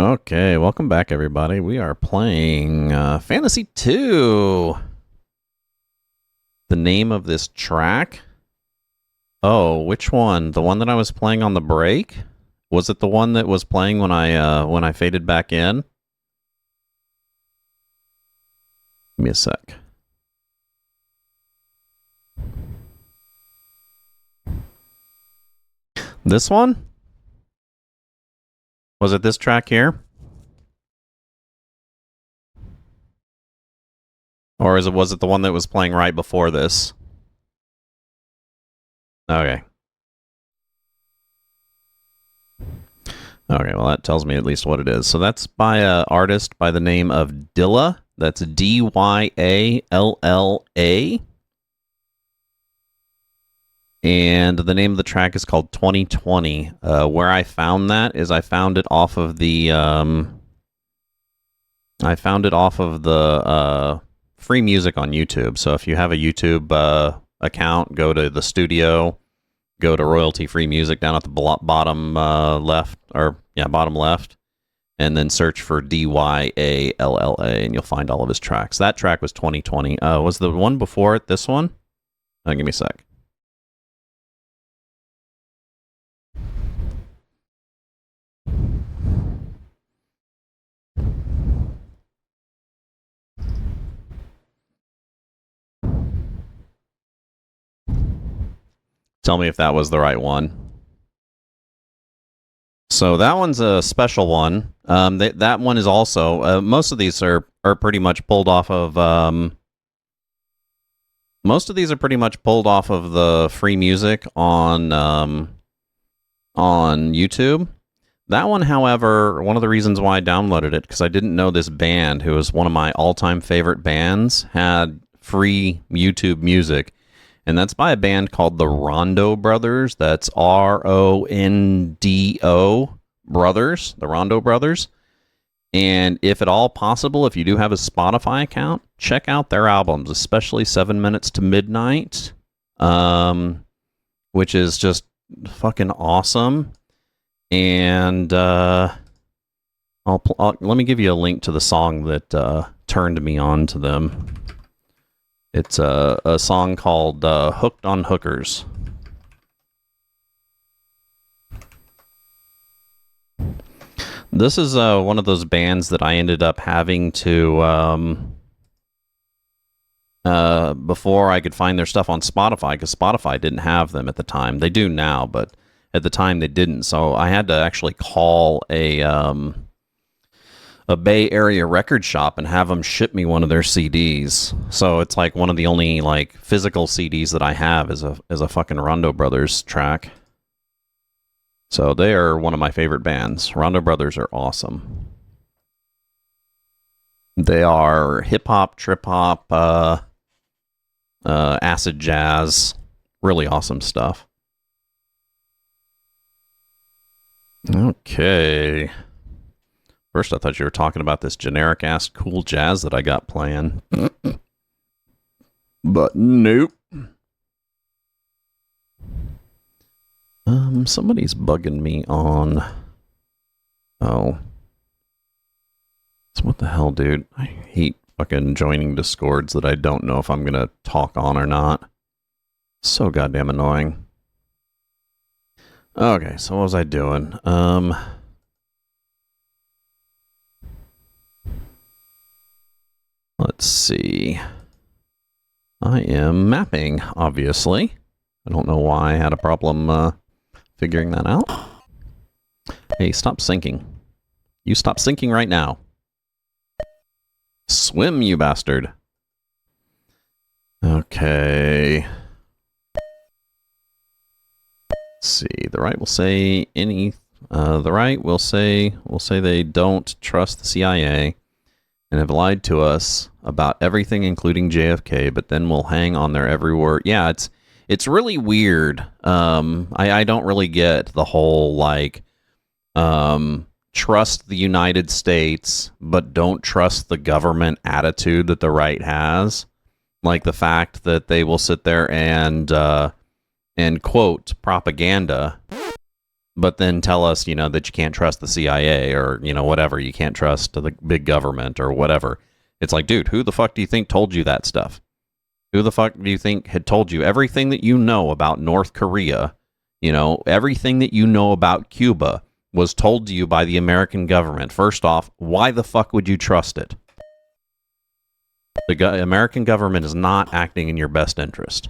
Okay, welcome back, everybody. We are playing Phantasie II. The name of this track? Oh, which one? The one that I was playing on the break? Was it the one that was playing when I faded back in? Give me a sec. This one? Was it this track here? Or was it the one that was playing right before this? Okay. Okay, well that tells me at least what it is. So that's by an artist by the name of Dilla. That's D-Y-A-L-L-A. And the name of the track is called 2020. Where I found that is I found it off of the free music on YouTube. So if you have a YouTube account, go to the studio, go to royalty free music down at the bottom left, bottom left, and then search for D-Y-A-L-L-A, and you'll find all of his tracks. That track was 2020. Was the one before it this one? Give me a sec. Tell me if that was the right one. So that one's a special one. That one is also most of these are pretty much pulled off of the free music on YouTube. That one, however, one of the reasons why I downloaded it, because I didn't know this band, who is one of my all-time favorite bands, had free YouTube music. And that's by a band called the Rondo Brothers. That's R-O-N-D-O Brothers, the Rondo Brothers. And if at all possible, if you do have a Spotify account, check out their albums, especially 7 Minutes to Midnight, which is just fucking awesome. And let me give you a link to the song that turned me on to them. It's a song called Hooked on Hookers. This is one of those bands that I ended up having to, before I could find their stuff on Spotify, because Spotify didn't have them at the time. They do now, but at the time they didn't. So I had to actually call a Bay Area record shop and have them ship me one of their CDs. So it's like one of the only like physical CDs that I have is a fucking Rondo Brothers track. So they are one of my favorite bands. Rondo Brothers are awesome. They are hip hop, trip hop, acid jazz, really awesome stuff. Okay. First, I thought you were talking about this generic-ass cool jazz that I got playing. But nope. Somebody's bugging me on... Oh. So what the hell, dude? I hate fucking joining Discords that I don't know if I'm gonna talk on or not. So goddamn annoying. Okay, so what was I doing? Let's see. I am mapping, obviously. I don't know why I had a problem figuring that out. Hey, stop sinking. You stop sinking right now. Swim, you bastard. Okay. Let's see. The right will say will say they don't trust the CIA. And have lied to us about everything, including JFK, but then we'll hang on their every word. Yeah, it's really weird. I don't really get the whole, like, trust the United States, but don't trust the government attitude that the right has. Like the fact that they will sit there and quote propaganda but then tell us, that you can't trust the CIA or, whatever. You can't trust the big government or whatever. It's like, dude, who the fuck do you think told you that stuff? Who the fuck do you think had told you everything that you know about North Korea? Everything that you know about Cuba was told to you by the American government. First off, why the fuck would you trust it? The American government is not acting in your best interest.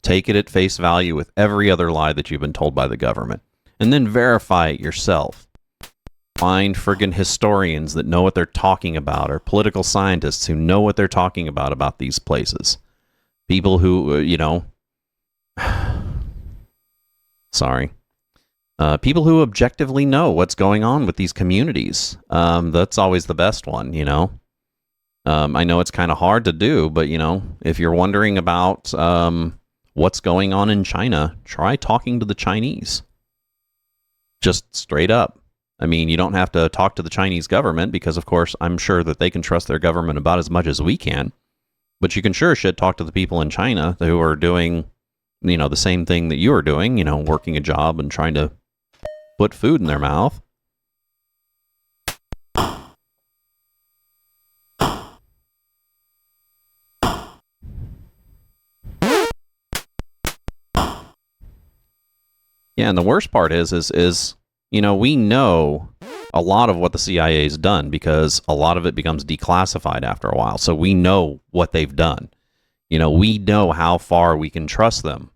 Take it at face value with every other lie that you've been told by the government. And then verify it yourself. Find friggin' historians that know what they're talking about, or political scientists who know what they're talking about these places. People who, sorry. People who objectively know what's going on with these communities. That's always the best one, I know it's kind of hard to do, but, if you're wondering about what's going on in China, try talking to the Chinese. Just straight up. I mean, you don't have to talk to the Chinese government because, of course, I'm sure that they can trust their government about as much as we can. But you can sure shit talk to the people in China who are doing, the same thing that you are doing, working a job and trying to put food in their mouth. Yeah, and the worst part is we know a lot of what the CIA has done because a lot of it becomes declassified after a while. So we know what they've done. We know how far we can trust them.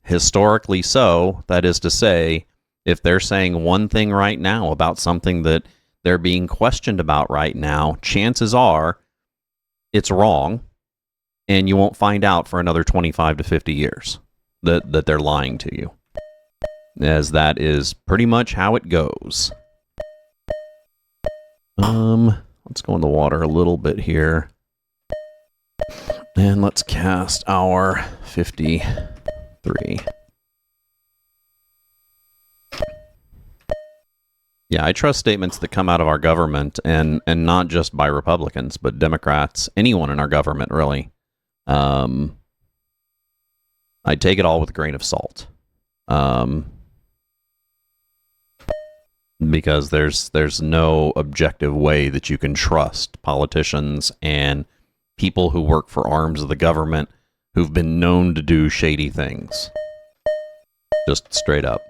Historically so, that is to say, if they're saying one thing right now about something that they're being questioned about right now, chances are it's wrong, and you won't find out for another 25 to 50 years that they're lying to you. As that is pretty much how it goes. Let's go in the water a little bit here. And let's cast our 53. Yeah, I trust statements that come out of our government, and not just by Republicans, but Democrats, anyone in our government, really. I take it all with a grain of salt. Because there's no objective way that you can trust politicians and people who work for arms of the government who've been known to do shady things. Just straight up.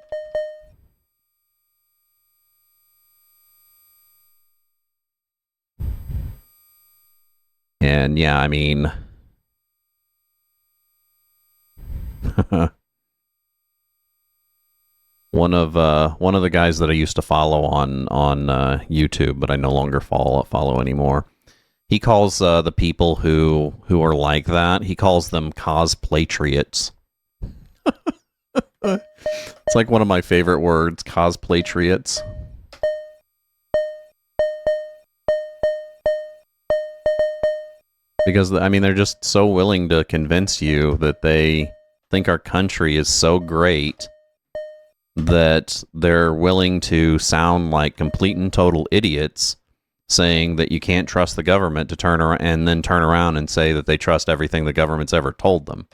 And yeah, I mean... One of the guys that I used to follow on YouTube, but I no longer follow anymore. He calls the people who are like that, he calls them cosplatriots. It's like one of my favorite words, cosplatriots. Because, I mean, they're just so willing to convince you that they think our country is so great that they're willing to sound like complete and total idiots, saying that you can't trust the government to turn around and then turn around and say that they trust everything the government's ever told them.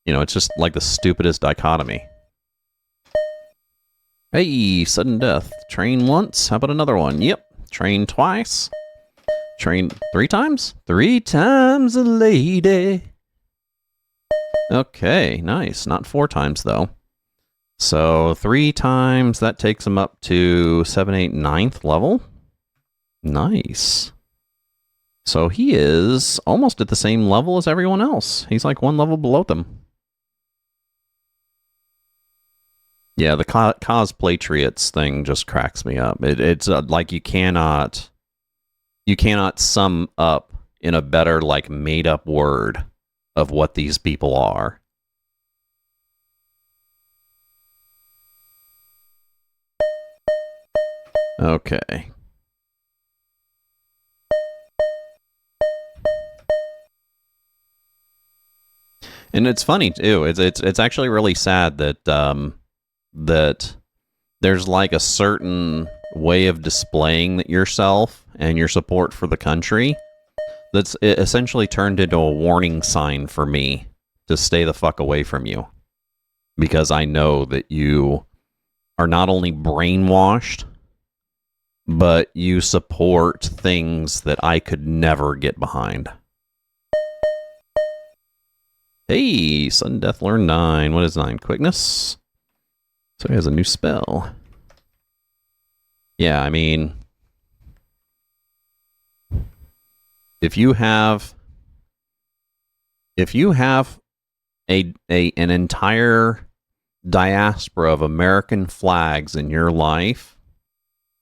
It's just like the stupidest dichotomy. Hey, sudden death. Train once, how about another one? Yep. Train twice. Train 3 times? 3 times a lady. Okay, nice. Not 4 times, though. So 3 times, that takes him up to 7, 8, 9th level. Nice. So he is almost at the same level as everyone else. He's like 1 level below them. Yeah, the cosplatriots thing just cracks me up. It's like you cannot sum up in a better, like, made-up word of what these people are. Okay. And it's funny too. It's actually really sad that that there's like a certain way of displaying yourself and your support for the country That's it essentially turned into a warning sign for me to stay the fuck away from you. Because I know that you are not only brainwashed, but you support things that I could never get behind. Hey, Sudden Death Learn 9. What is 9? Quickness? So he has a new spell. Yeah, I mean, if you have an entire diaspora of American flags in your life,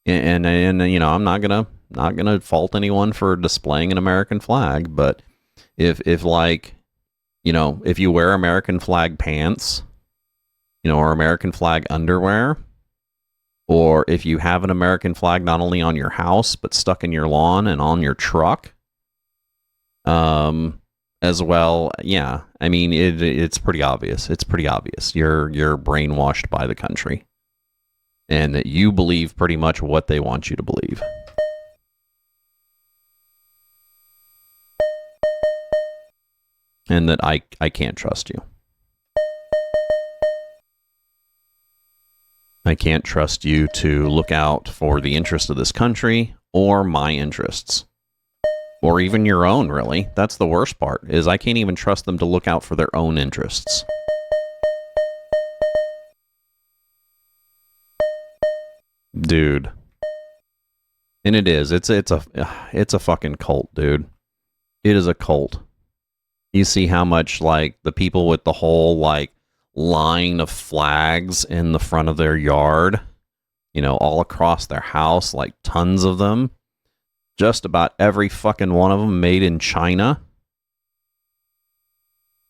and you know, I'm not gonna fault anyone for displaying an American flag, but if like, you know, if you wear American flag pants, you know, or American flag underwear, or if you have an American flag not only on your house but stuck in your lawn and on your truck, as well, yeah. I mean, it's pretty obvious. It's pretty obvious. You're brainwashed by the country, and that you believe pretty much what they want you to believe. And that I can't trust you. I can't trust you to look out for the interest of this country or my interests. Or even your own, really. That's the worst part, is I can't even trust them to look out for their own interests. Dude. And it is. It's a fucking cult, dude. It is a cult. You see how much, like, the people with the whole, like, line of flags in the front of their yard, you know, all across their house, like tons of them. Just about every fucking one of them made in China.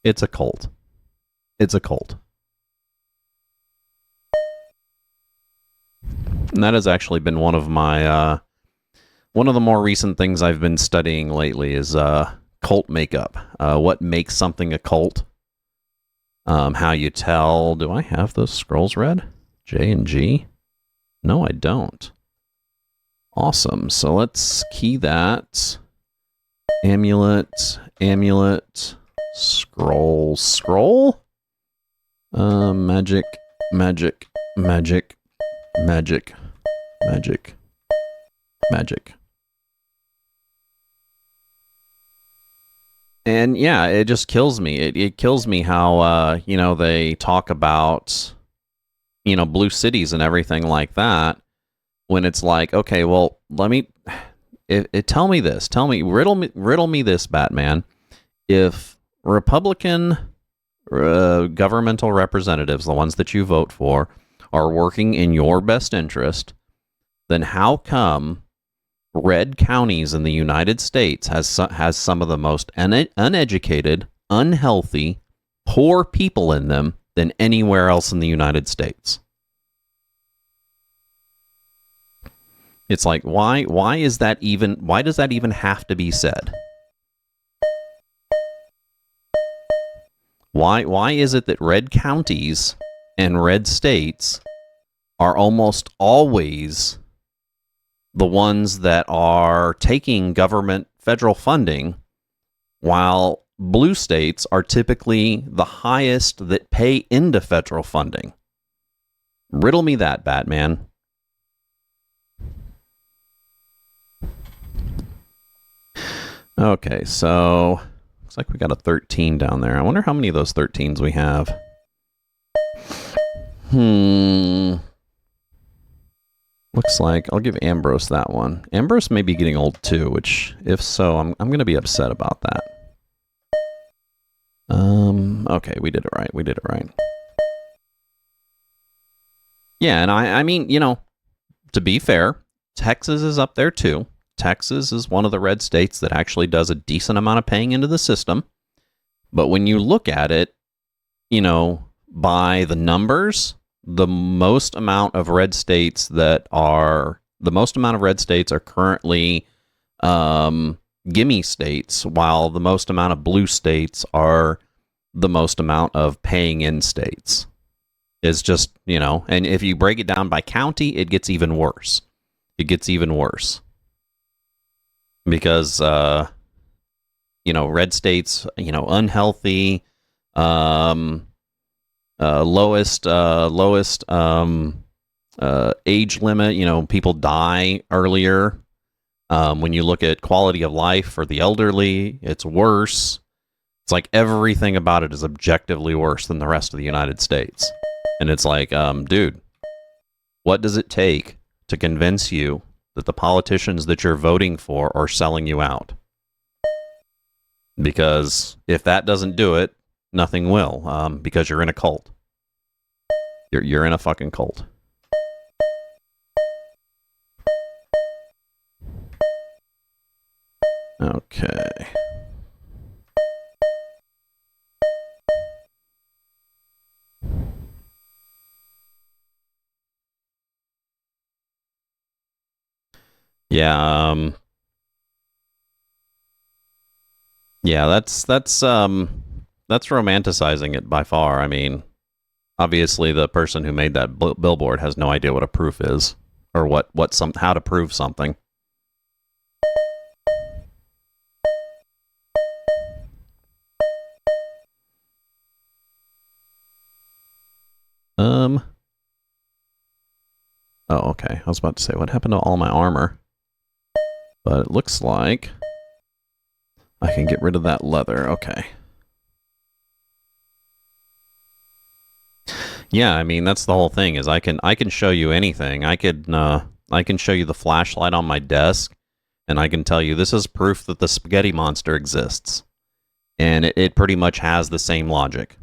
It's a cult. It's a cult. And that has actually been one of my, one of the more recent things I've been studying lately is cult makeup. What makes something a cult? How you tell. Do I have those scrolls read? J and G? No, I don't. Awesome. So let's key that. Amulet, amulet, scroll, scroll. Magic, magic, magic, magic, magic, magic. And yeah, it just kills me. It kills me how, you know, they talk about, you know, blue cities and everything like that. When it's like, okay, well, let me, tell me this. Tell me, riddle me this, Batman. If Republican governmental representatives, the ones that you vote for, are working in your best interest, then how come red counties in the United States has some of the most uneducated, unhealthy, poor people in them than anywhere else in the United States? It's like, why does that even have to be said? Why is it that red counties and red states are almost always the ones that are taking government federal funding, while blue states are typically the highest that pay into federal funding? Riddle me that, Batman. Okay, so looks like we got a 13 down there. I wonder how many of those 13s we have. Looks like I'll give Ambrose that one. Ambrose may be getting old too, which, if so, I'm going to be upset about that. Okay, we did it right. We did it right. Yeah, and I mean, you know, to be fair, Texas is up there too. Texas is one of the red states that actually does a decent amount of paying into the system. But when you look at it, you know, by the numbers, the most amount of red states are currently gimme states, while the most amount of blue states are the most amount of paying in states. It's just, you know, and if you break it down by county, it gets even worse. It gets even worse. Because, red states, unhealthy, um, lowest age limit. People die earlier. When you look at quality of life for the elderly, it's worse. It's like everything about it is objectively worse than the rest of the United States. And it's like, dude, what does it take to convince you that the politicians that you're voting for are selling you out? Because if that doesn't do it, nothing will. Because you're in a cult. You're in a fucking cult. Okay. Yeah, that's romanticizing it by far. I mean, obviously the person who made that billboard has no idea what a proof is or how to prove something. Oh, okay. I was about to say, what happened to all my armor? But it looks like I can get rid of that leather. Okay. Yeah, I mean, that's the whole thing, is I can show you anything. I can show you the flashlight on my desk, and I can tell you this is proof that the spaghetti monster exists. And it pretty much has the same logic.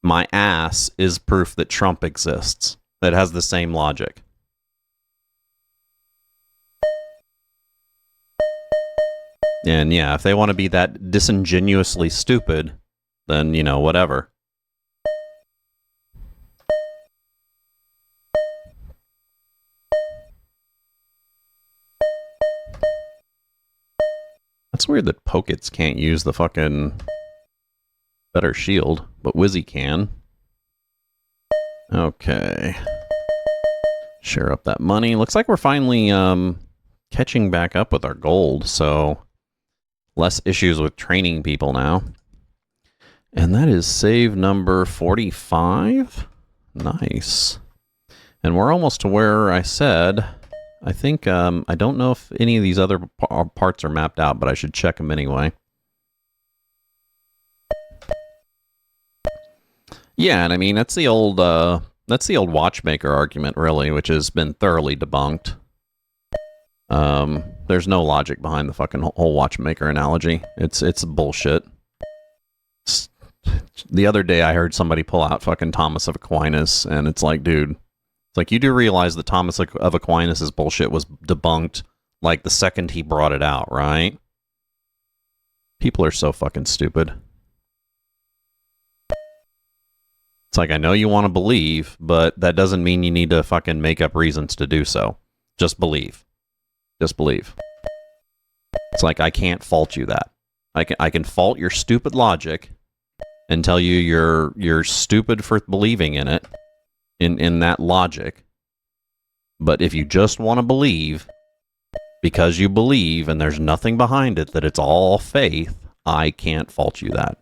My ass is proof that Trump exists. That has the same logic. And yeah, if they want to be that disingenuously stupid, then, whatever. That's weird that Pokits can't use the fucking better shield, but Wizzy can. Okay. Share up that money. Looks like we're finally catching back up with our gold, so less issues with training people now. And that is save number 45. Nice. And we're almost to where I said. I think, I don't know if any of these other parts are mapped out, but I should check them anyway. Yeah, and I mean, that's the old watchmaker argument, really, which has been thoroughly debunked. There's no logic behind the fucking whole watchmaker analogy. It's bullshit. The other day I heard somebody pull out fucking Thomas of Aquinas, and it's like, dude, it's like, you do realize that Thomas of Aquinas' bullshit was debunked like the second he brought it out, right? People are so fucking stupid. It's like, I know you want to believe, but that doesn't mean you need to fucking make up reasons to do so. Just believe. Just believe. It's like, I can't fault you that. I can fault your stupid logic and tell you you're stupid for believing in it, in that logic. But if you just want to believe, because you believe and there's nothing behind it, that it's all faith, I can't fault you that.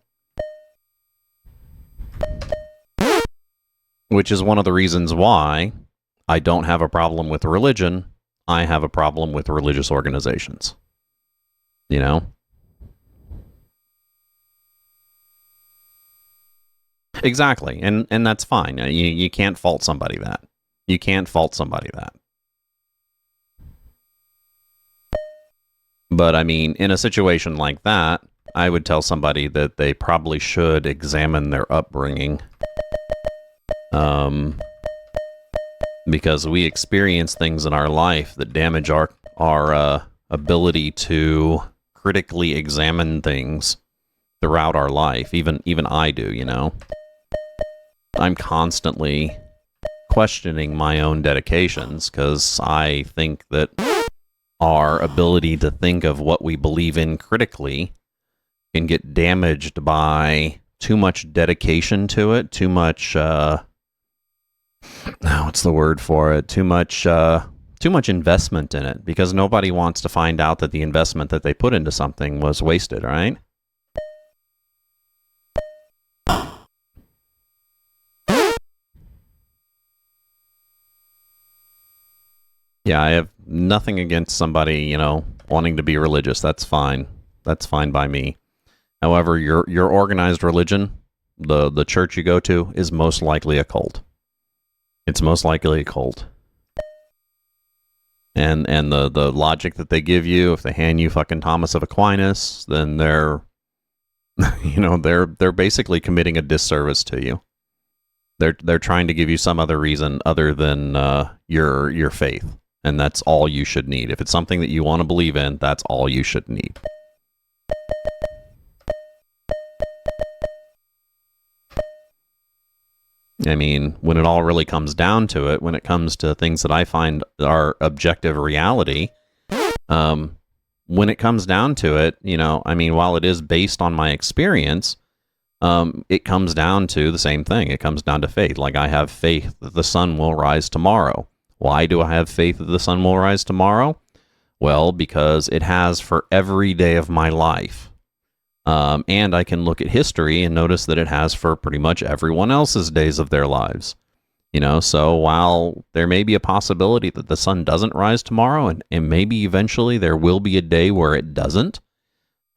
Which is one of the reasons why I don't have a problem with religion. I have a problem with religious organizations. Exactly. And that's fine. You can't fault somebody that. You can't fault somebody that. But I mean, in a situation like that, I would tell somebody that they probably should examine their upbringing. Because we experience things in our life that damage our ability to critically examine things throughout our life. Even I do, I'm constantly questioning my own dedications because I think that our ability to think of what we believe in critically can get damaged by too much dedication to it, too much what's the word for it? Too much too much investment in it, because nobody wants to find out that the investment that they put into something was wasted, right? Yeah, I have nothing against somebody, you know, wanting to be religious. That's fine. That's fine by me. However, your organized religion, the church you go to, is most likely a cult. It's most likely a cult. And the logic that they give you, if they hand you fucking Thomas of Aquinas, then they're you know, they're basically committing a disservice to you. They're trying to give you some other reason other than your faith. And that's all you should need. If it's something that you want to believe in, that's all you should need. I mean, when it all really comes down to it, when it comes to things that I find are objective reality, when it comes down to it, you know, I mean, while it is based on my experience, it comes down to the same thing. It comes down to faith. Like, I have faith that the sun will rise tomorrow. Why do I have faith that the sun will rise tomorrow? Well, because it has for every day of my life. And I can look at history and notice that it has for pretty much everyone else's days of their lives. You know, so while there may be a possibility that the sun doesn't rise tomorrow, and maybe eventually there will be a day where it doesn't,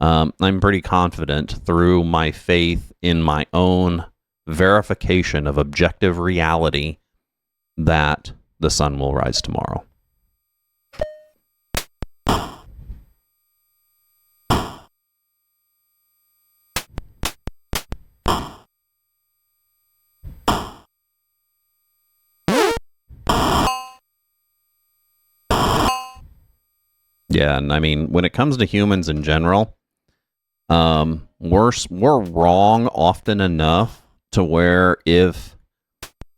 I'm pretty confident through my faith in my own verification of objective reality that the sun will rise tomorrow. Yeah, and I mean, when it comes to humans in general, we're wrong often enough to where if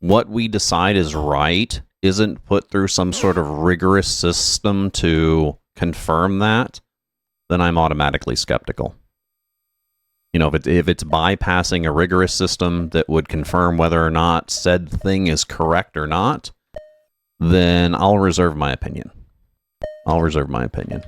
what we decide is right isn't put through some sort of rigorous system to confirm that, then I'm automatically skeptical. You know, if it's bypassing a rigorous system that would confirm whether or not said thing is correct or not, then I'll reserve my opinion. I'll reserve my opinion.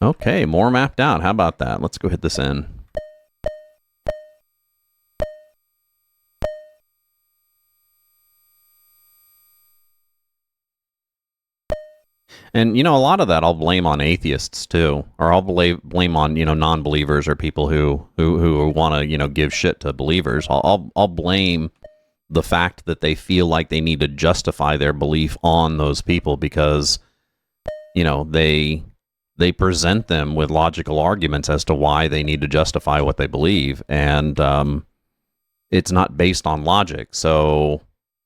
Okay, more mapped out. How about that? Let's go hit this in. And, you know, a lot of that I'll blame on atheists, too. Or I'll blame on, you know, non-believers or people who want to, you know, give shit to believers. I'll blame the fact that they feel like they need to justify their belief on those people because, you know, they present them with logical arguments as to why they need to justify what they believe. And it's not based on logic. So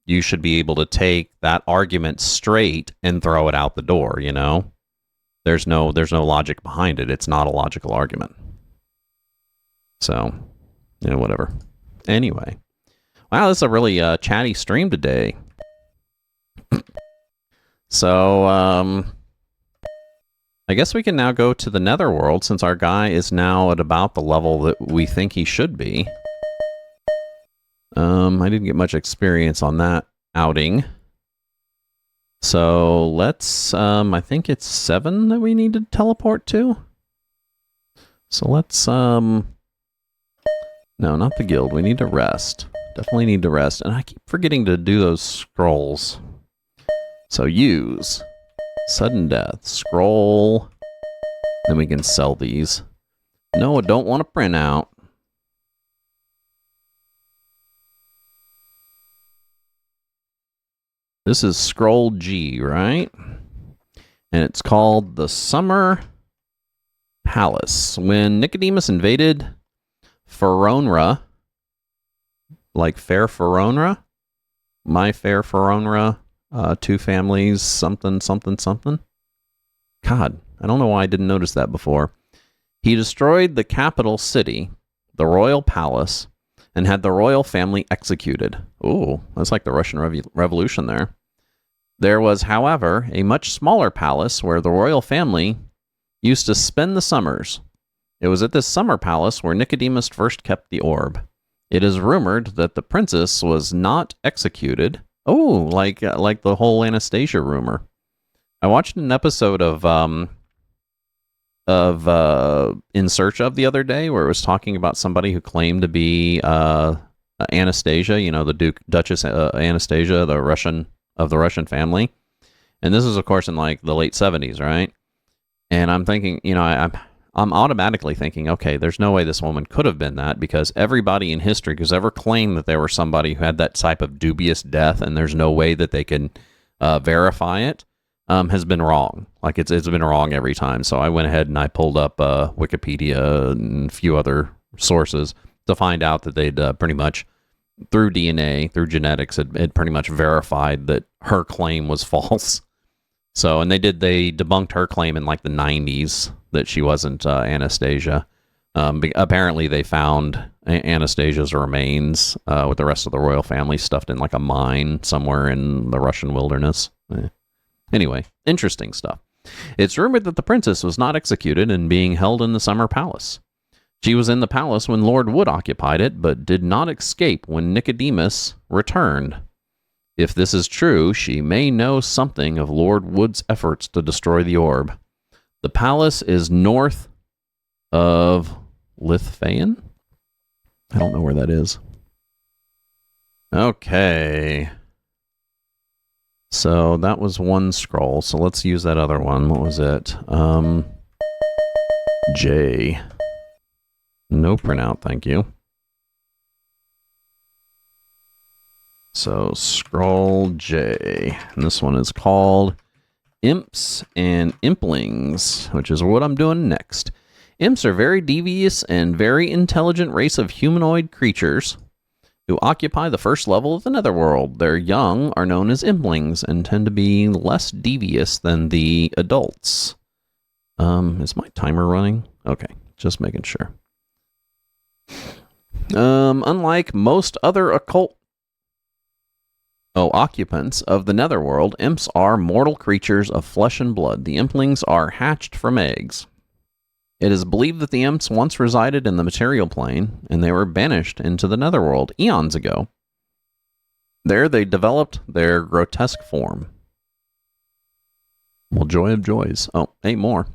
you should be able to take that argument straight and throw it out the door, you know? There's no logic behind it. It's not a logical argument. So, you know, whatever. Anyway. Wow, this is a really chatty stream today. So, I guess we can now go to the Netherworld since our guy is now at about the level that we think he should be. I didn't get much experience on that outing. So let's, I think it's 7 that we need to teleport to. So let's, no, not the guild. We need to rest. Definitely need to rest. And I keep forgetting to do those scrolls. So use sudden death, scroll, then we can sell these. No, I don't want to print out. This is scroll G, right? And it's called the Summer Palace. When Nicodemus invaded Feronra, like Fair Feronra, My Fair Feronra, 2 families, something, something, something. God, I don't know why I didn't notice that before. He destroyed the capital city, the royal palace, and had the royal family executed. Ooh, that's like the Russian Revolution there. There was, however, a much smaller palace where the royal family used to spend the summers. It was at this summer palace where Nicodemus first kept the orb. It is rumored that the princess was not executed. Oh, like the whole Anastasia rumor. I watched an episode of In Search of the other day where it was talking about somebody who claimed to be Anastasia, the Duchess Anastasia, the Russian family. And this is, of course, in like the late 70s, right? And I'm thinking, I'm automatically thinking, okay, there's no way this woman could have been that, because everybody in history who's ever claimed that there was somebody who had that type of dubious death, and there's no way that they can verify it, has been wrong. Like it's been wrong every time. So I went ahead and I pulled up Wikipedia and a few other sources to find out that they'd pretty much, through DNA, through genetics, had pretty much verified that her claim was false. So, and they debunked her claim in like the 90s that she wasn't Anastasia. Apparently they found Anastasia's remains with the rest of the royal family stuffed in like a mine somewhere in the Russian wilderness. Anyway, interesting stuff. It's rumored that the princess was not executed and being held in the summer palace. She was in the palace when Lord Wood occupied it, but did not escape when Nicodemus returned. If this is true, she may know something of Lord Wood's efforts to destroy the orb. The palace is north of Lithuania? I don't know where that is. Okay. So that was one scroll. So let's use that other one. What was it? J. No printout, thank you. So scroll J. And this one is called Imps and Implings, which is what I'm doing next. Imps are very devious and very intelligent race of humanoid creatures who occupy the first level of the netherworld. Their young are known as implings and tend to be less devious than the adults. Is my timer running? Okay, just making sure. Unlike most other occupants of the netherworld, imps are mortal creatures of flesh and blood. The implings are hatched from eggs. It is believed that the imps once resided in the material plane, and they were banished into the netherworld eons ago. There they developed their grotesque form. Well, joy of joys. Oh, 8 more.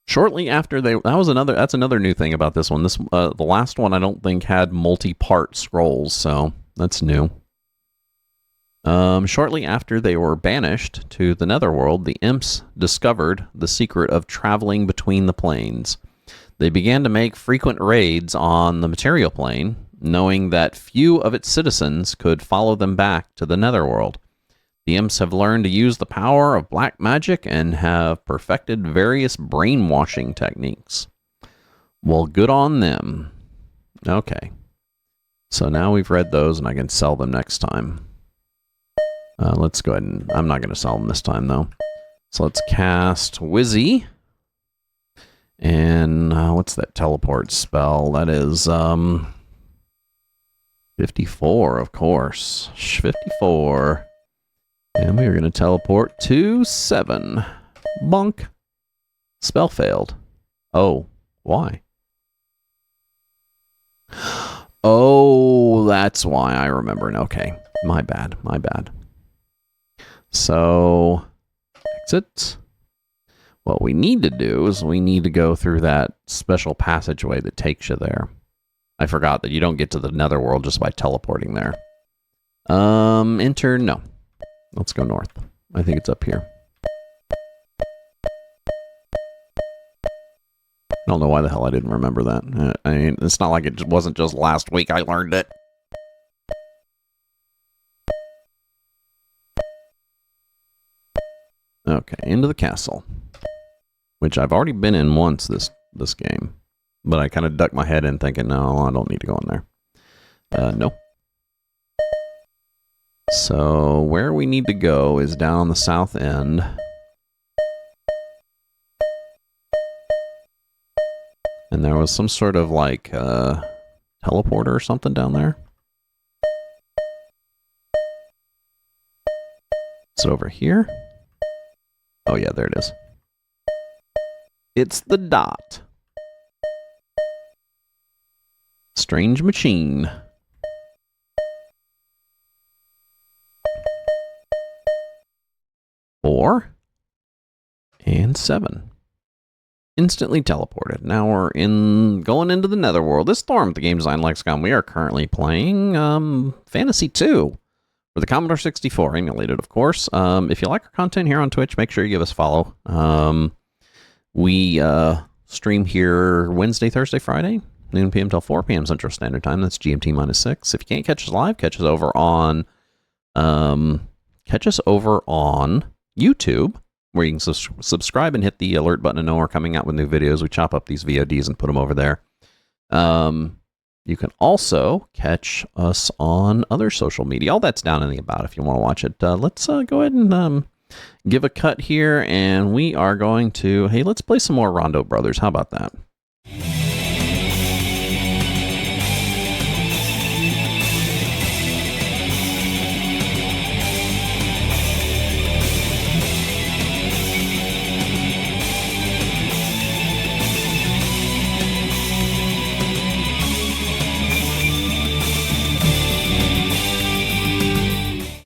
Shortly after that's another new thing about this one. The last one I don't think had multi-part scrolls, so that's new. Shortly after they were banished to the netherworld, the imps discovered the secret of traveling between the planes. They began to make frequent raids on the material plane, knowing that few of its citizens could follow them back to the netherworld. The imps have learned to use the power of black magic and have perfected various brainwashing techniques. Well, good on them. Okay. So now we've read those and I can sell them next time. Let's go ahead and... I'm not going to sell them this time, though. So let's cast Wizzy. And what's that teleport spell? That is 54, of course. 54. And we are going to teleport to 7. Bonk. Spell failed. Oh, why? Oh, that's why I remember. Okay, my bad, my bad. So, exit. What we need to do is we need to go through that special passageway that takes you there. I forgot that you don't get to the netherworld just by teleporting there. Enter, no. Let's go north. I think it's up here. I don't know why the hell I didn't remember that. I mean, it's not like it wasn't just last week I learned it. Okay, into the castle. Which I've already been in once this game. But I kind of ducked my head in thinking, no, I don't need to go in there. No. So, where we need to go is down the south end. And there was some sort of, like, teleporter or something down there. Is it over here? Oh, yeah, there it is. It's the dot. Strange machine. Four and 7. Instantly teleported. Now we're going into the netherworld. This Storm at the Game Design Lexicon. We are currently playing Phantasie II for the Commodore 64, emulated, of course. If you like our content here on Twitch, make sure you give us a follow. We stream here Wednesday, Thursday, Friday, noon p.m. till 4 p.m. Central Standard Time. That's GMT -6. If you can't catch us live, catch us over on YouTube, where you can subscribe and hit the alert button to know we're coming out with new videos. We chop up these VODs and put them over there. You can also catch us on other social media. All that's down in the about if you want to watch it. Let's go ahead and give a cut here, and we are going to, hey, let's play some more Rondo Brothers. How about that?